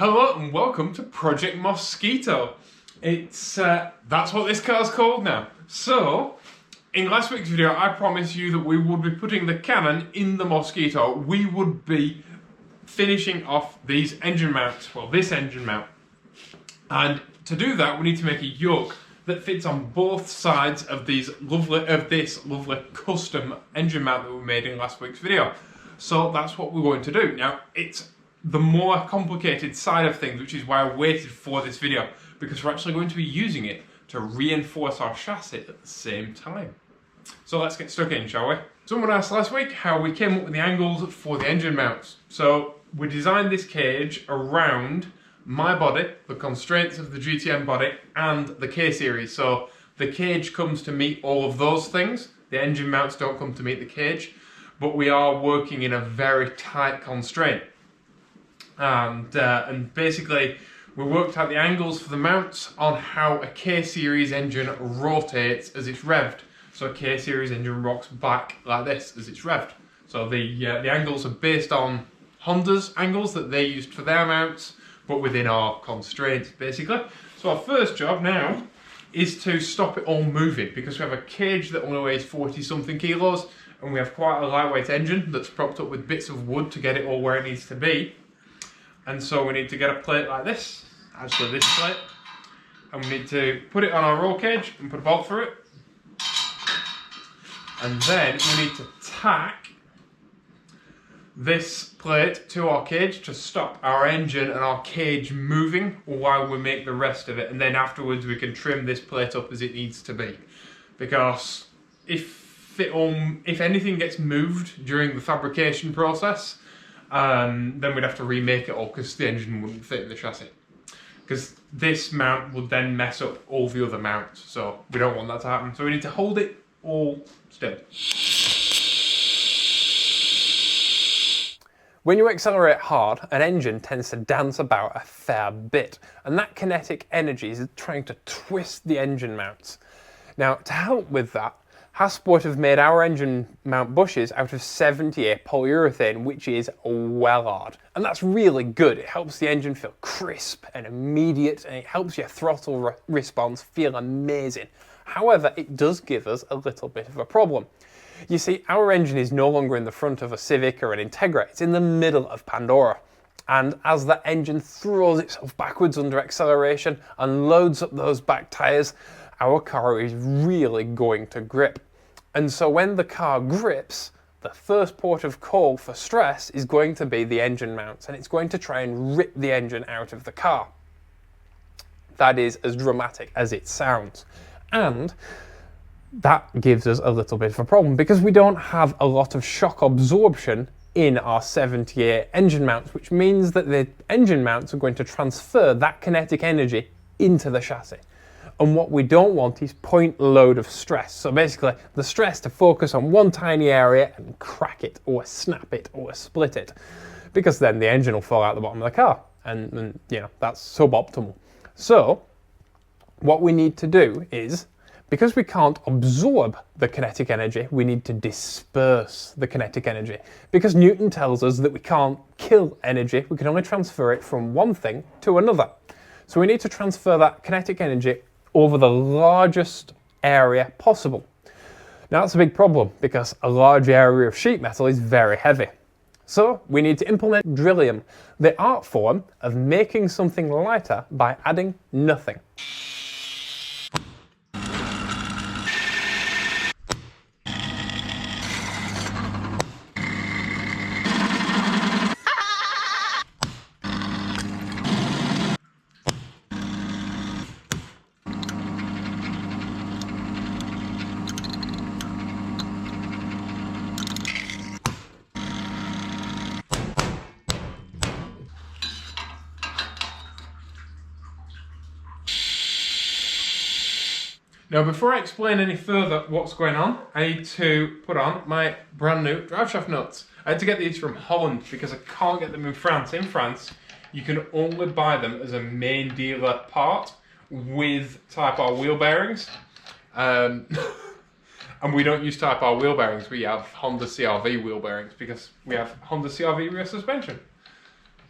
Hello and welcome to Project Mosquito. It's that's what this car's called now. So, in last week's video I promised you that we would be putting the cannon in the Mosquito. We would be finishing off these engine mounts, well this engine mount. And to do that we need to make a yoke that fits on both sides of this lovely custom engine mount that we made in last week's video. So that's what we're going to do. Now it's the more complicated side of things, which is why I waited for this video, because we're actually going to be using it to reinforce our chassis at the same time. So let's get stuck in, shall we? Someone asked last week how we came up with the angles for the engine mounts. So we designed this cage around my body, the constraints of the GTM body, and the K-Series. So the cage comes to meet all of those things. The engine mounts don't come to meet the cage, but we are working in a very tight constraint. And basically we worked out the angles for the mounts on how a K-Series engine rotates as it's revved. So a K-Series engine rocks back like this as it's revved. So the angles are based on Honda's angles that they used for their mounts, but within our constraints basically. So our first job now is to stop it all moving, because we have a cage that only weighs 40 something kilos and we have quite a lightweight engine that's propped up with bits of wood to get it all where it needs to be. And so we need to get a plate like this, actually this plate, and we need to put it on our roll cage and put a bolt through it. And then we need to tack this plate to our cage to stop our engine and our cage moving while we make the rest of it. And then afterwards we can trim this plate up as it needs to be. Because if anything gets moved during the fabrication process, then we'd have to remake it all because the engine wouldn't fit in the chassis. Because this mount would then mess up all the other mounts, so we don't want that to happen. So we need to hold it all still. When you accelerate hard, an engine tends to dance about a fair bit, and that kinetic energy is trying to twist the engine mounts. Now, to help with that, Hasport have made our engine mount bushes out of 70A polyurethane, which is well hard. And that's really good. It helps the engine feel crisp and immediate, and it helps your throttle response feel amazing. However, it does give us a little bit of a problem. You see, our engine is no longer in the front of a Civic or an Integra, it's in the middle of Pandora. And as that engine throws itself backwards under acceleration and loads up those back tyres, our car is really going to grip. And so when the car grips, the first port of call for stress is going to be the engine mounts, and it's going to try and rip the engine out of the car. That is as dramatic as it sounds. And that gives us a little bit of a problem because we don't have a lot of shock absorption in our 70A engine mounts, which means that the engine mounts are going to transfer that kinetic energy into the chassis. And what we don't want is point load of stress. So basically the stress to focus on one tiny area and crack it or snap it or split it, because then the engine will fall out the bottom of the car, and you know, that's suboptimal. So what we need to do is, because we can't absorb the kinetic energy, we need to disperse the kinetic energy. Because Newton tells us that we can't kill energy, we can only transfer it from one thing to another. So we need to transfer that kinetic energy over the largest area possible. Now that's a big problem because a large area of sheet metal is very heavy. So we need to implement drillium, the art form of making something lighter by adding nothing. Now before I explain any further what's going on, I need to put on my brand new driveshaft nuts. I had to get these from Holland because I can't get them in France. In France, you can only buy them as a main dealer part with Type R wheel bearings. And we don't use Type R wheel bearings, we have Honda CR-V wheel bearings because we have Honda CR-V rear suspension.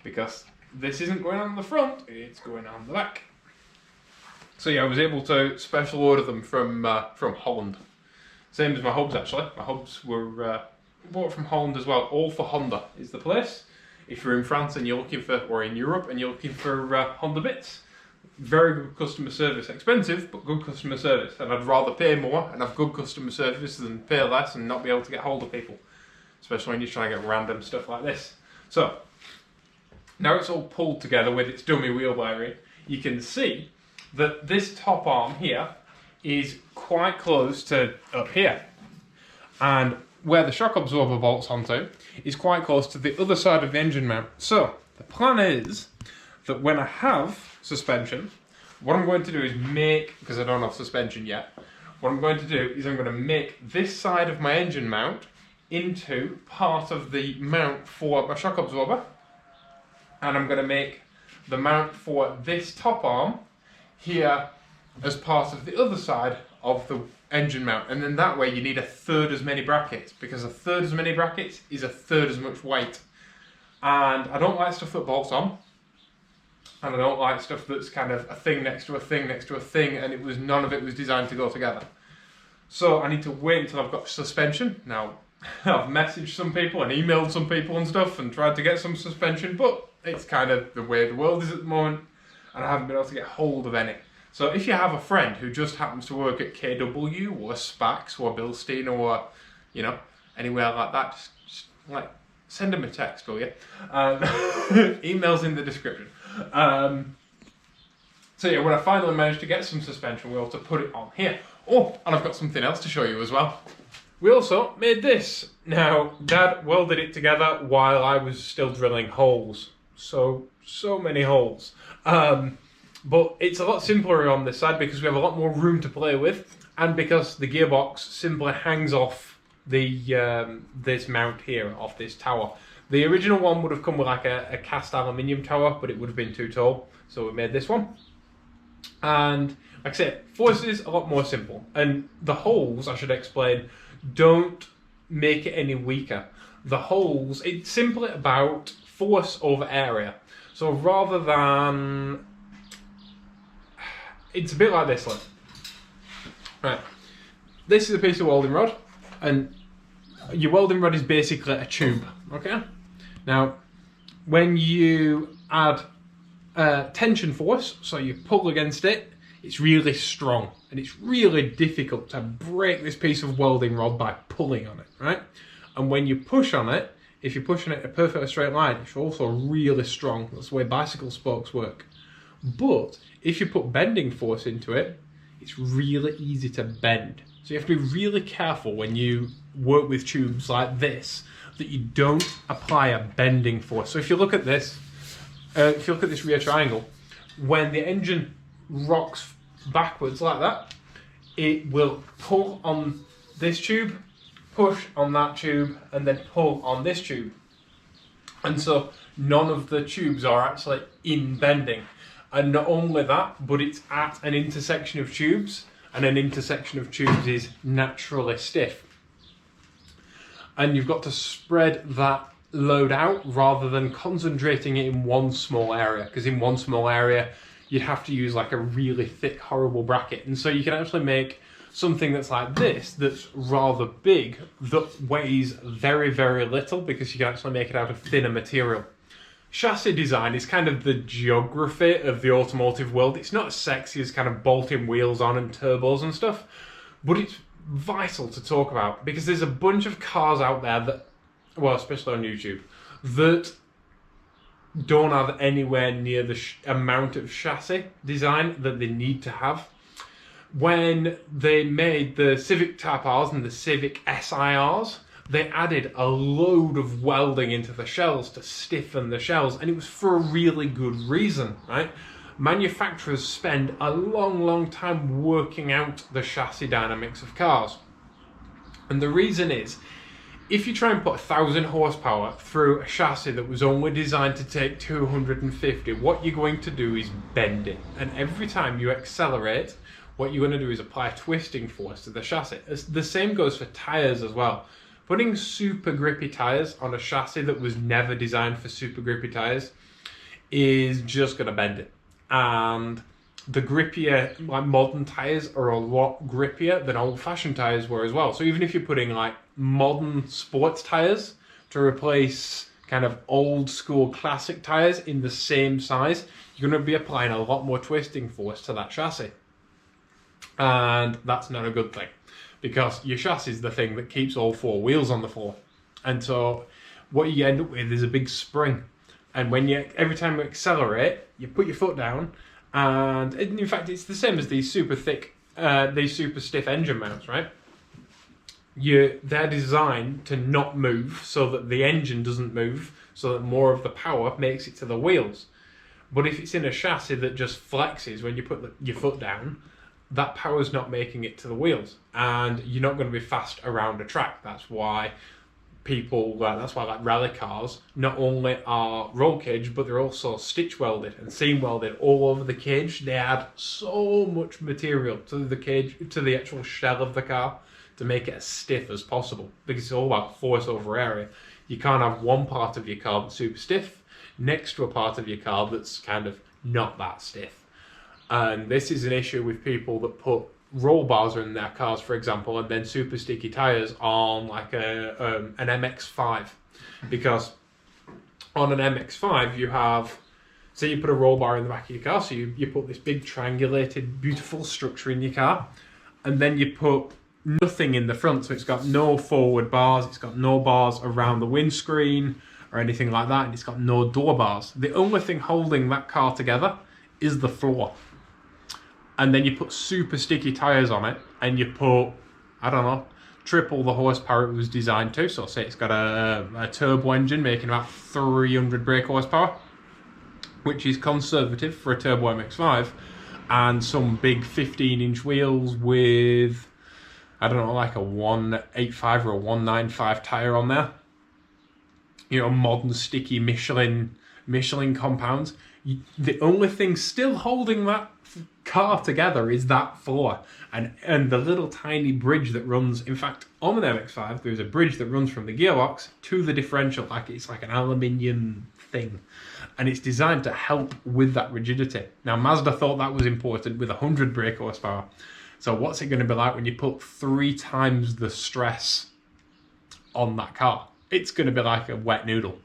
Because this isn't going on the front, it's going on the back. So yeah, I was able to special order them from Holland. Same as my hubs actually. My hubs were bought from Holland as well. All for Honda is the place. If you're in France and you're looking for, or in Europe and you're looking for Honda bits, very good customer service. Expensive, but good customer service. And I'd rather pay more and have good customer service than pay less and not be able to get hold of people. Especially when you're trying to get random stuff like this. So, now it's all pulled together with its dummy wheel bearing, you can see that this top arm here is quite close to up here. And where the shock absorber bolts onto is quite close to the other side of the engine mount. So, the plan is that when I have suspension, what I'm going to do is make, because I don't have suspension yet, what I'm going to do is I'm going to make this side of my engine mount into part of the mount for my shock absorber, and I'm going to make the mount for this top arm here as part of the other side of the engine mount, and then that way you need a third as many brackets, because a third as many brackets is a third as much weight. And I don't like stuff that bolts on, and I don't like stuff that's kind of a thing next to a thing next to a thing, and none of it was designed to go together. So I need to wait until I've got suspension. Now, I've messaged some people and emailed some people and stuff and tried to get some suspension, but it's kind of the way the world is at the moment, and I haven't been able to get hold of any. So if you have a friend who just happens to work at KW or Spax or Bilstein or, you know, anywhere like that, just like, send them a text, will you? Email's in the description. So yeah, when I finally managed to get some suspension wheel to put it on here. Oh, and I've got something else to show you as well. We also made this. Now, Dad welded it together while I was still drilling holes. So many holes. But it's a lot simpler on this side because we have a lot more room to play with, and because the gearbox simply hangs off the this mount here, off this tower. The original one would have come with like a cast aluminium tower, but it would have been too tall, so we made this one. And like I said, force is a lot more simple, and the holes, I should explain, don't make it any weaker. The holes, it's simply about force over area. So rather than, it's a bit like this, look. Right, this is a piece of welding rod, and your welding rod is basically a tube, okay? Now, when you add tension force, so you pull against it, it's really strong, and it's really difficult to break this piece of welding rod by pulling on it, right? And when you push on it, if you push on it in a perfectly straight line, it's also really strong. That's the way bicycle spokes work. But if you put bending force into it, it's really easy to bend. So you have to be really careful when you work with tubes like this, that you don't apply a bending force. So if you look at this, if you look at this rear triangle, when the engine rocks backwards like that, it will pull on this tube, push on that tube, and then pull on this tube. And so none of the tubes are actually in bending. And not only that, but it's at an intersection of tubes, and an intersection of tubes is naturally stiff. And you've got to spread that load out rather than concentrating it in one small area, because in one small area you'd have to use like a really thick, horrible bracket. And so you can actually make something that's like this, that's rather big, that weighs very, very little, because you can actually make it out of thinner material. Chassis design is kind of the geography of the automotive world. It's not as sexy as kind of bolting wheels on and turbos and stuff, but it's vital to talk about, because there's a bunch of cars out there that, well, especially on YouTube, that don't have anywhere near the amount of chassis design that they need to have. When they made the Civic Type Rs and the Civic SIRs, they added a load of welding into the shells to stiffen the shells, and it was for a really good reason, right? Manufacturers spend a long, long time working out the chassis dynamics of cars. And the reason is, if you try and put 1,000 horsepower through a chassis that was only designed to take 250, what you're going to do is bend it. And every time you accelerate, what you're going to do is apply twisting force to the chassis. The same goes for tyres as well. Putting super grippy tyres on a chassis that was never designed for super grippy tyres is just going to bend it. And the grippier, like modern tyres are a lot grippier than old-fashioned tyres were as well. So even if you're putting like modern sports tyres to replace kind of old school classic tyres in the same size, you're going to be applying a lot more twisting force to that chassis. And that's not a good thing, because your chassis is the thing that keeps all four wheels on the floor. And so what you end up with is a big spring. And when every time you accelerate, you put your foot down, and in fact it's the same as these super thick, these super stiff engine mounts, right? They're designed to not move so that the engine doesn't move, so that more of the power makes it to the wheels. But if it's in a chassis that just flexes when you put your foot down, that power's not making it to the wheels, and you're not going to be fast around a track. That's why like rally cars not only are roll cage, but they're also stitch welded and seam welded all over the cage. They add so much material to the cage, to the actual shell of the car, to make it as stiff as possible, because it's all about force over area. You can't have one part of your car that's super stiff next to a part of your car that's kind of not that stiff. And this is an issue with people that put roll bars in their cars, for example, and then super sticky tyres on like an MX-5. Because on an MX-5 you have, say you put a roll bar in the back of your car, so you put this big triangulated beautiful structure in your car, and then you put nothing in the front, so it's got no forward bars, it's got no bars around the windscreen or anything like that, and it's got no door bars. The only thing holding that car together is the floor. And then you put super sticky tyres on it, and you put, I don't know, triple the horsepower it was designed to. So say it's got a turbo engine making about 300 brake horsepower, which is conservative for a turbo MX-5, and some big 15-inch wheels with, I don't know, like a 185 or a 195 tyre on there. You know, modern sticky Michelin compounds. The only thing still holding that car together is that floor and the little tiny bridge that runs. In fact, on an MX-5 there's a bridge that runs from the gearbox to the differential, like it's like an aluminium thing, and it's designed to help with that rigidity. Now Mazda thought that was important with 100 brake horsepower. So what's it going to be like when you put 3 times the stress on that car? It's going to be like a wet noodle.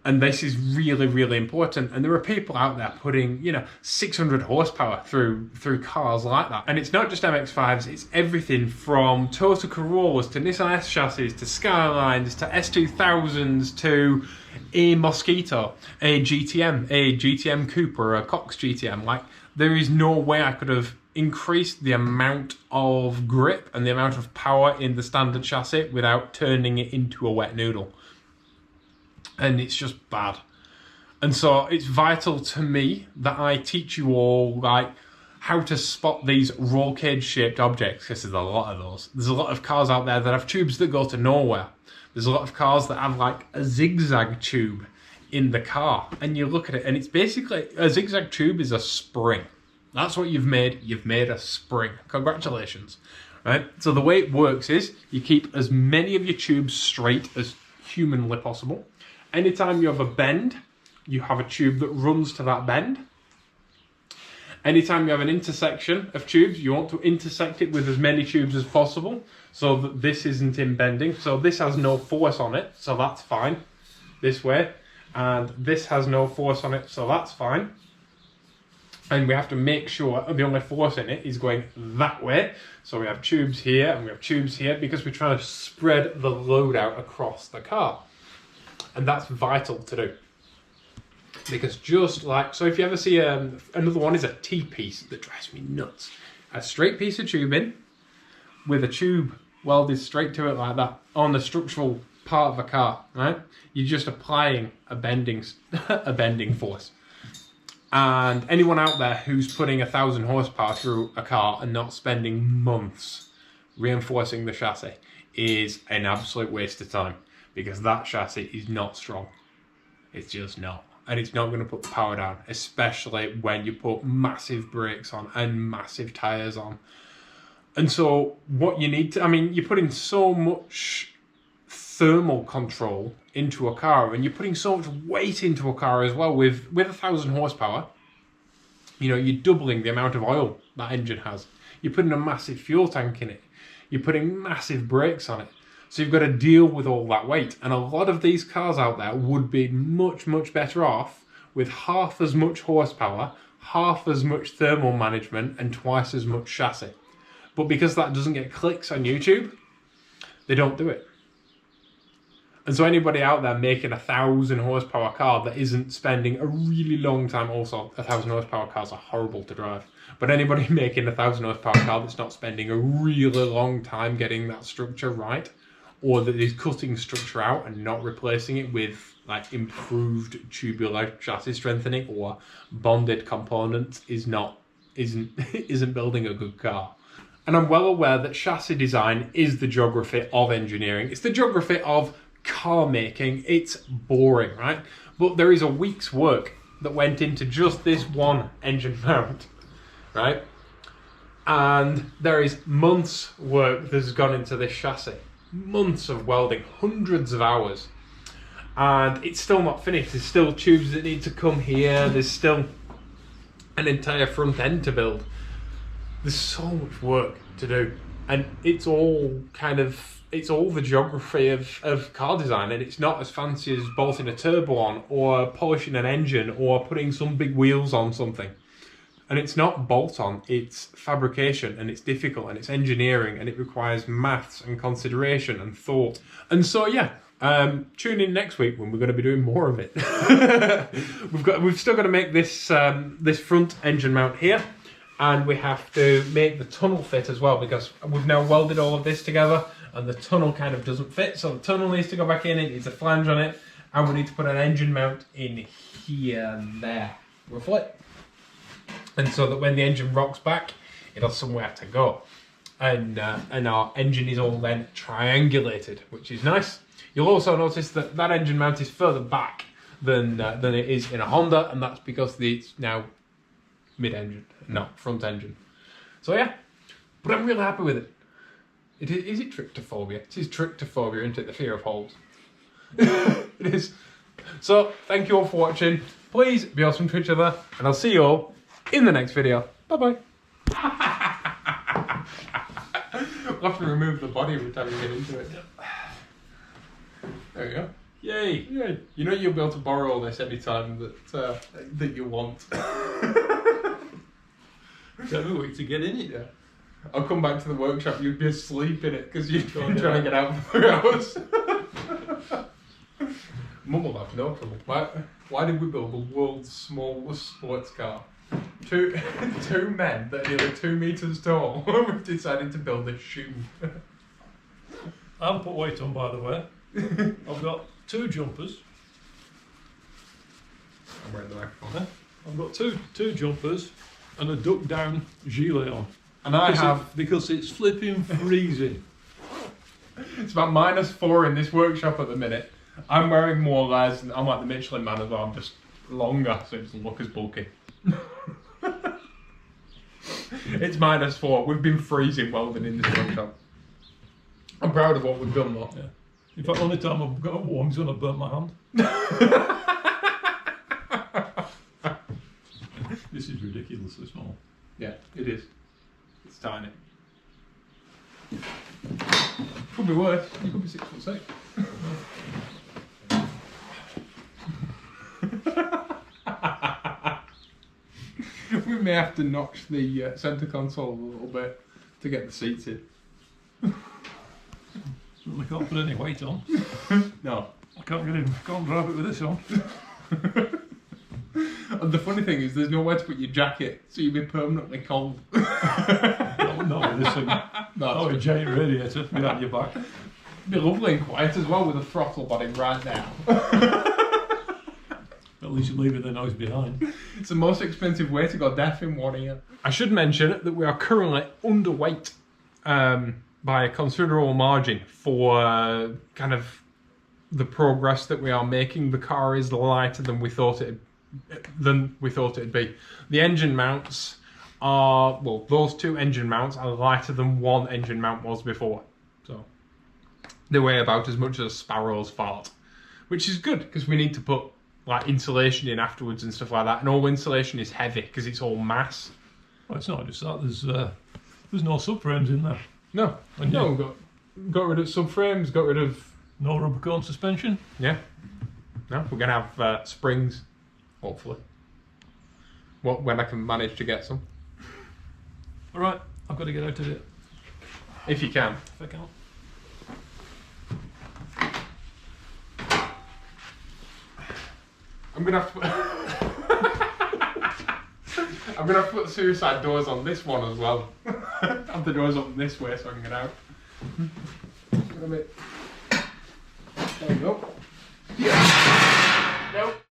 And this is really, really important. And there are people out there putting, 600 horsepower through cars like that. And it's not just MX-5s, it's everything from Toyota Corollas to Nissan S chassis to Skylines to S2000s to a Mosquito, a GTM Cooper, a Cox GTM. Like, there is no way I could have increased the amount of grip and the amount of power in the standard chassis without turning it into a wet noodle. And it's just bad. And so it's vital to me that I teach you all like how to spot these roll cage shaped objects, because there's a lot of those. There's a lot of cars out there that have tubes that go to nowhere. There's a lot of cars that have like a zigzag tube in the car, and you look at it and it's basically a zigzag tube is a spring. That's what you've made. You've made a spring. Congratulations. Right? So the way it works is you keep as many of your tubes straight as humanly possible. Anytime you have a bend, you have a tube that runs to that bend. Anytime you have an intersection of tubes, you want to intersect it with as many tubes as possible so that this isn't in bending. So this has no force on it, so that's fine, this way. And this has no force on it, so that's fine. And we have to make sure the only force in it is going that way. So we have tubes here and we have tubes here because we're trying to spread the load out across the car. And that's vital to do. Because just like, so if you ever see another one is a T-piece that drives me nuts. A straight piece of tubing with a tube welded straight to it like that on the structural part of a car, right? You're just applying a bending force. And anyone out there who's putting 1,000 horsepower through a car and not spending months reinforcing the chassis is an absolute waste of time. Because that chassis is not strong. It's just not. And it's not going to put the power down, especially when you put massive brakes on and massive tyres on. And so what you need to, you're putting so much thermal control into a car, and you're putting so much weight into a car as well. With 1,000 horsepower, you know, you're doubling the amount of oil that engine has. You're putting a massive fuel tank in it. You're putting massive brakes on it. So you've got to deal with all that weight. And a lot of these cars out there would be much, much better off with half as much horsepower, half as much thermal management, and twice as much chassis. But because that doesn't get clicks on YouTube, they don't do it. And so anybody out there making a 1,000 horsepower car that isn't spending a really long time, also 1,000 horsepower cars are horrible to drive, but anybody making a 1,000 horsepower car that's not spending a really long time getting that structure right, or that is cutting structure out and not replacing it with like improved tubular chassis strengthening or bonded components, isn't building a good car. And I'm well aware that chassis design is the geography of engineering. It's the geography of car making. It's boring, right? But there is a week's work that went into just this one engine mount, right? And there is months work that has gone into this chassis. Months of welding, hundreds of hours. And it's still not finished. There's still tubes that need to come here. There's still an entire front end to build. There's so much work to do. And it's all the geography of car design, and it's not as fancy as bolting a turbo on or polishing an engine or putting some big wheels on something. And it's not bolt on, it's fabrication, and it's difficult, and it's engineering, and it requires maths and consideration and thought. And so yeah, tune in next week when we're going to be doing more of it. We've still got to make this this front engine mount here, and we have to make the tunnel fit as well, because we've now welded all of this together and the tunnel kind of doesn't fit, so the tunnel needs to go back in, it needs a flange on it, and we need to put an engine mount in here and there, roughly. And so that when the engine rocks back, it'll have somewhere to go. And our engine is all then triangulated, which is nice. You'll also notice that that engine mount is further back than it is in a Honda, and that's because it's now mid-engine, not front engine. So yeah, but I'm really happy with it. Is it trictophobia? It is trictophobia, isn't it? The fear of holes. It is. So thank you all for watching. Please be awesome to each other, and I'll see you all in the next video. Bye-bye. We'll have to remove the body every time you get into it. There we go. Yay! Yay. You know you'll be able to borrow all this anytime that you want. Tell me what to get in it. Yeah. I'll come back to the workshop, you'd be asleep in it because you've been trying to get out for 3 hours. Mum will have no trouble. Why did we build the world's smallest sports car? Two men that are nearly 2 meters tall. We've decided to build a shoe. I haven't put weight on, by the way. I've got 2 jumpers. I'm wearing the microphone. I've got two jumpers and a duck down gilet on. And because it's flipping freezing. It's about -4 in this workshop at the minute. I'm wearing more layers, and I'm like the Michelin man as well. I'm just longer, so it doesn't look as bulky. It's -4. We've been freezing welding in this workshop. I'm proud of what we've done though. Yeah. In fact, only time I've got warm is when I burnt my hand. This is ridiculously small. Yeah, it is. It's tiny. Could be worse. You could be 6'6". We may have to notch the centre console a little bit to get the seats in. Certainly can't put any weight on. No. I can't drive it with this on. And the funny thing is, there's nowhere to put your jacket, so you'll be permanently cold. Not with this thing. No, A giant radiator behind your back. it'd be lovely and quiet as well with a throttle body right now. At least you're leaving the noise behind. It's the most expensive way to go deaf in 1 ear. I should mention that we are currently underweight by a considerable margin for kind of the progress that we are making. The car is lighter than we thought it'd be. The engine mounts are, well, those 2 engine mounts are lighter than one engine mount was before. So They weigh about as much as a sparrow's fart, which is good because we need to put like insulation in afterwards and stuff like that. And all insulation is heavy because it's all mass. Well, it's not just that. There's no subframes in there. No, no, we've got rid of subframes, got rid of... No rubber cone suspension. Yeah. No, we're going to have springs, hopefully. Well, when I can manage to get some. All right, I've got to get out of it. If you can. If I can. I'm going to have to put... I'm going to have to put suicide doors on this one as well. Have the doors open this way so I can get out. There we go. Yeah. Nope.